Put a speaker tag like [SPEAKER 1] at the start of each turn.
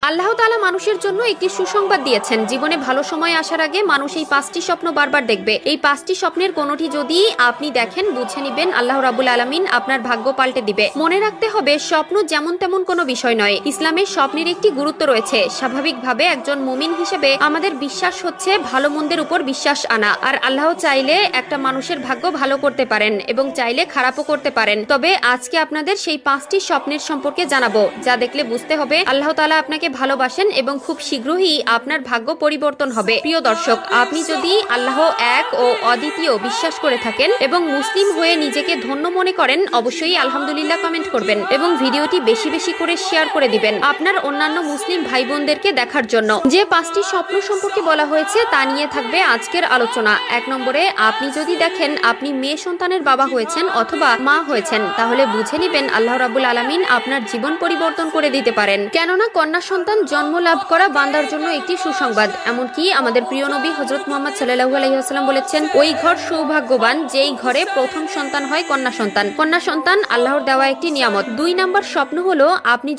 [SPEAKER 1] আল্লাহ তাআলা মানুষের জন্য একটি সুসংবাদ দিয়েছেন। জীবনে ভালো সময় আসার আগে মানুষ এই 5টি স্বপ্ন বারবার দেখবে। এই 5টি স্বপ্নের কোনোটি যদি আপনি দেখেন, বুঝে নিবেন আল্লাহ রাব্বুল আলামিন আপনার ভাগ্য পাল্টে দিবে। মনে রাখতে হবে, স্বপ্ন যেমন তেমন কোনো বিষয় নয়। ইসলামের স্বপ্নের একটি গুরুত্ব রয়েছে। স্বাভাবিকভাবে একজন মুমিন হিসেবে আমাদের বিশ্বাস হচ্ছে ভালো মন্দের উপর বিশ্বাস আনা। আর আল্লাহ চাইলে একটা মানুষের ভাগ্য ভালো করতে পারেন এবং চাইলে খারাপও করতে পারেন। তবে আজকে আপনাদের সেই 5টি স্বপ্নের সম্পর্কে জানাবো, যা দেখলে বুঝতে হবে আল্লাহ তাআলা আপনাকে ভালোবাসেন এবং খুব শীঘ্রই আপনার ভাগ্য পরিবর্তন হবে। প্রিয় দর্শক, আপনি যদি আল্লাহ এক ও অদ্বিতীয় বিশ্বাস করে থাকেন এবং মুসলিম হয়ে নিজেকে ধন্য মনে করেন, অবশ্যই আলহামদুলিল্লাহ কমেন্ট করবেন এবং ভিডিওটি বেশি বেশি করে শেয়ার করে দিবেন আপনার অন্যান্য মুসলিম ভাই বোনদেরকে দেখার জন্য। যে 5টি স্বপ্ন সম্পর্কে বলা হয়েছে তা নিয়ে থাকবে আজকের আলোচনা। 1 নম্বরে, আপনি যদি দেখেন আপনি মেয়ে সন্তানের বাবা হয়েছেন অথবা মা হয়েছেন, তাহলে বুঝে নিবেন আল্লাহ রাব্বুল আলামিন আপনার জীবন পরিবর্তন করে দিতে পারেন। কেননা কন্যা সন্তান জন্ম লাভ করা বান্দার জন্য একটি সুসংবাদ। এমনকি আমাদের প্রিয় নবী হযরত মুহাম্মদ সাল্লাল্লাহু আলাইহি ওয়াসাল্লাম বলেছেন, ওই ঘর সৌভাগ্যবান যেই ঘরে প্রথম সন্তান হয় কন্যা সন্তান। কন্যা সন্তান আল্লাহর দেওয়া একটি নিয়ামত। 2 নম্বর স্বপ্ন হলো, আপনি